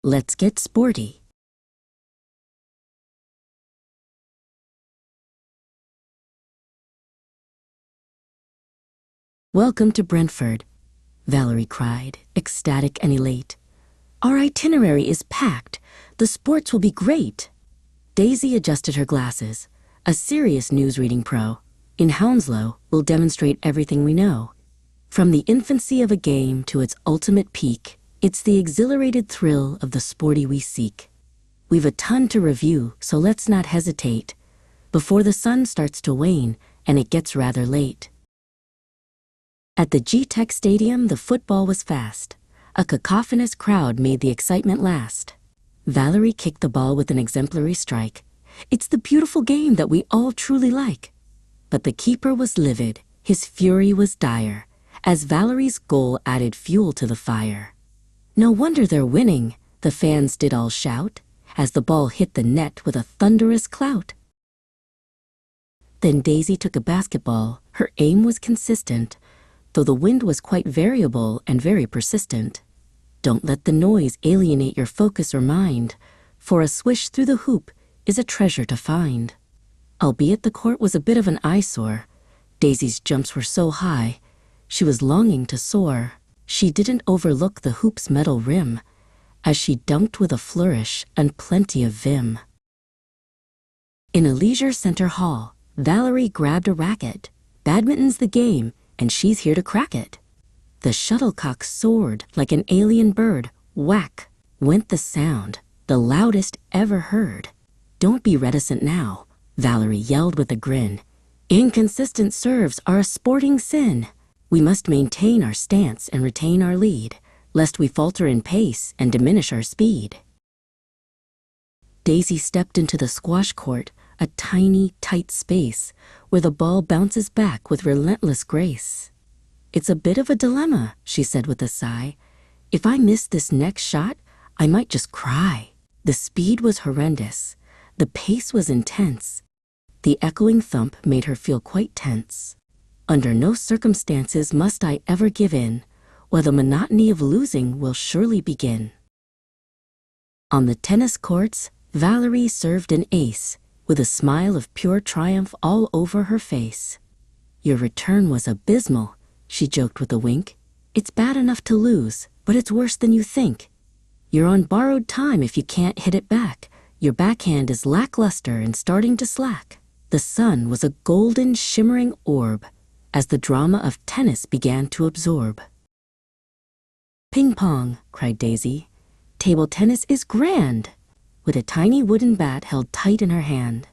Let's get sporty. Welcome to Brentford, Valerie cried, ecstatic and elate. Our itinerary is packed. The sports will be great. Daisy adjusted her glasses. A serious news-reading pro. In Hounslow, we'll demonstrate everything we know. From the infancy of a game to its ultimate peak, it's the exhilarated thrill of the sporty we seek. We've a ton to review, so let's not hesitate before the sun starts to wane and it gets rather late. At the G-Tech Stadium, the football was fast. A cacophonous crowd made the excitement last. Valerie kicked the ball with an exemplary strike. It's the beautiful game that we all truly like. But the keeper was livid. His fury was dire, as Valerie's goal added fuel to the fire. No wonder they're winning, the fans did all shout, as the ball hit the net with a thunderous clout. Then Daisy took a basketball. Her aim was consistent, though the wind was quite variable and very persistent. Don't let the noise alienate your focus or mind, for a swish through the hoop is a treasure to find. Albeit the court was a bit of an eyesore, Daisy's jumps were so high, she was longing to soar. She didn't overlook the hoop's metal rim, as she dunked with a flourish and plenty of vim. In a leisure center hall, Valerie grabbed a racket. Badminton's the game, and she's here to crack it. The shuttlecock soared like an alien bird. Whack went the sound, the loudest ever heard. Don't be reticent now, Valerie yelled with a grin. Inconsistent serves are a sporting sin. We must maintain our stance and retain our lead, lest we falter in pace and diminish our speed. Daisy stepped into the squash court, a tiny, tight space where the ball bounces back with relentless grace. It's a bit of a dilemma, she said with a sigh. If I miss this next shot, I might just cry. The speed was horrendous. The pace was intense. The echoing thump made her feel quite tense. Under no circumstances must I ever give in, or the monotony of losing will surely begin. On the tennis courts, Valerie served an ace, with a smile of pure triumph all over her face. Your return was abysmal, she joked with a wink. It's bad enough to lose, but it's worse than you think. You're on borrowed time if you can't hit it back. Your backhand is lackluster and starting to slack. The sun was a golden, shimmering orb, as the drama of tennis began to absorb. Ping pong, cried Daisy. Table tennis is grand. With a tiny wooden bat held tight in her hand.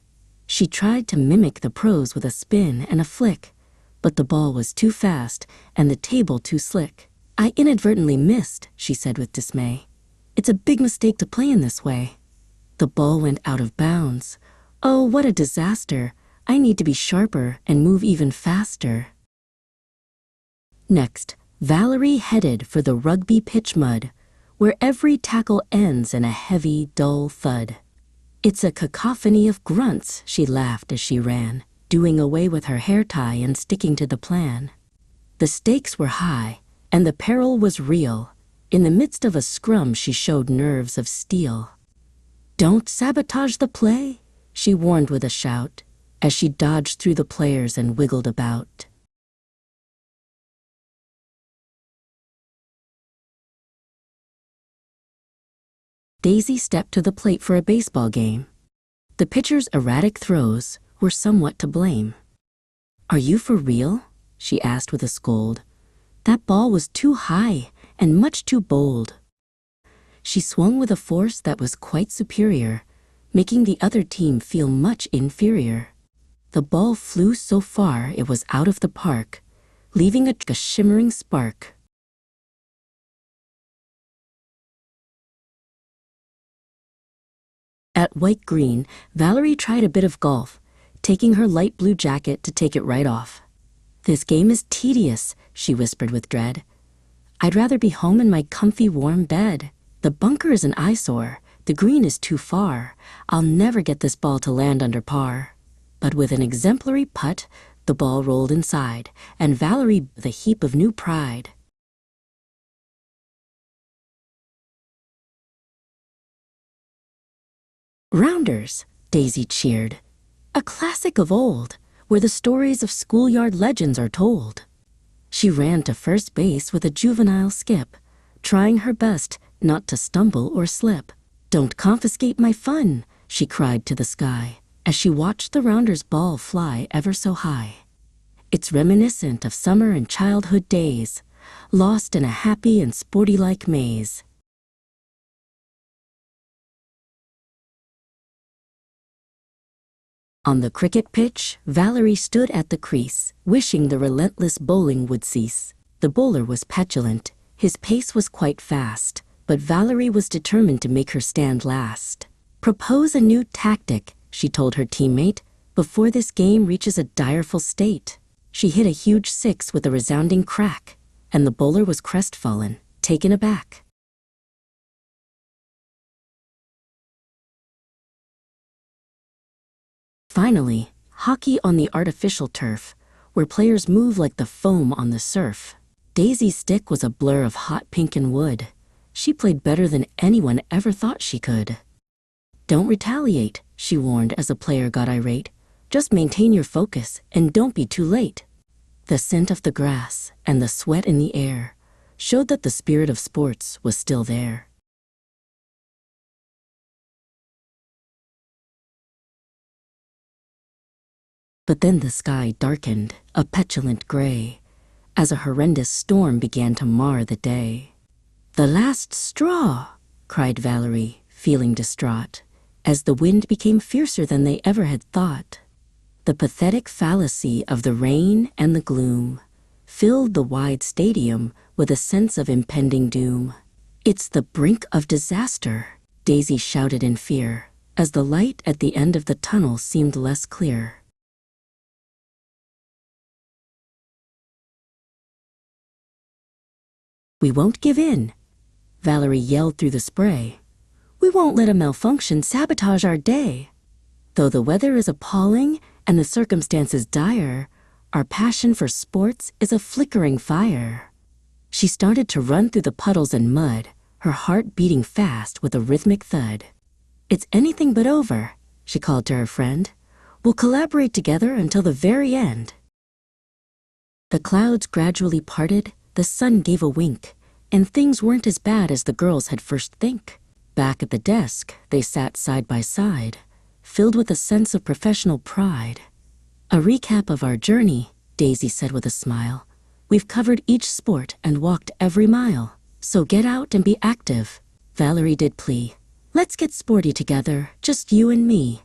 She tried to mimic the pros with a spin and a flick, but the ball was too fast and the table too slick. I inadvertently missed, she said with dismay. It's a big mistake to play in this way. The ball went out of bounds. Oh, what a disaster. I need to be sharper and move even faster. Next, Valerie headed for the rugby pitch mud, where every tackle ends in a heavy, dull thud. It's a cacophony of grunts, she laughed as she ran, doing away with her hair tie and sticking to the plan. The stakes were high, and the peril was real. In the midst of a scrum, she showed nerves of steel. Don't sabotage the play, she warned with a shout, as she dodged through the players and wiggled about. Daisy stepped to the plate for a baseball game. The pitcher's erratic throws were somewhat to blame. Are you for real? She asked with a scold. That ball was too high and much too bold. She swung with a force that was quite superior, making the other team feel much inferior. The ball flew so far it was out of the park, leaving a shimmering spark. At White Green, Valerie tried a bit of golf, taking her light blue jacket to take it right off. This game is tedious, she whispered with dread. I'd rather be home in my comfy warm bed. The bunker is an eyesore, the green is too far. I'll never get this ball to land under par. But with an exemplary putt, the ball rolled inside, and Valerie with a heap of new pride. "Rounders," Daisy cheered. "A classic of old, where the stories of schoolyard legends are told." She ran to first base with a juvenile skip, trying her best not to stumble or slip. "Don't confiscate my fun," she cried to the sky, as she watched the Rounders' ball fly ever so high. It's reminiscent of summer and childhood days, lost in a happy and sporty-like maze. On the cricket pitch, Valerie stood at the crease, wishing the relentless bowling would cease. The bowler was petulant, his pace was quite fast, but Valerie was determined to make her stand last. "Propose a new tactic," she told her teammate, "before this game reaches a direful state." She hit a huge six with a resounding crack, and the bowler was crestfallen, taken aback. Finally, hockey on the artificial turf, where players move like the foam on the surf. Daisy's stick was a blur of hot pink and wood. She played better than anyone ever thought she could. "Don't retaliate," she warned as a player got irate. "Just maintain your focus and don't be too late." The scent of the grass and the sweat in the air showed that the spirit of sports was still there. But then the sky darkened, a petulant gray, as a horrendous storm began to mar the day. "The last straw!" cried Valerie, feeling distraught, as the wind became fiercer than they ever had thought. The pathetic fallacy of the rain and the gloom filled the wide stadium with a sense of impending doom. "It's the brink of disaster," Daisy shouted in fear, as the light at the end of the tunnel seemed less clear. "We won't give in," Valerie yelled through the spray. "We won't let a malfunction sabotage our day. Though the weather is appalling and the circumstances dire, our passion for sports is a flickering fire." She started to run through the puddles and mud, her heart beating fast with a rhythmic thud. "It's anything but over," she called to her friend. "We'll collaborate together until the very end." The clouds gradually parted, the sun gave a wink, and things weren't as bad as the girls had first think. Back at the desk, they sat side by side, filled with a sense of professional pride. "A recap of our journey," Daisy said with a smile. "We've covered each sport and walked every mile. So get out and be active," Valerie did plea. "Let's get sporty together, just you and me."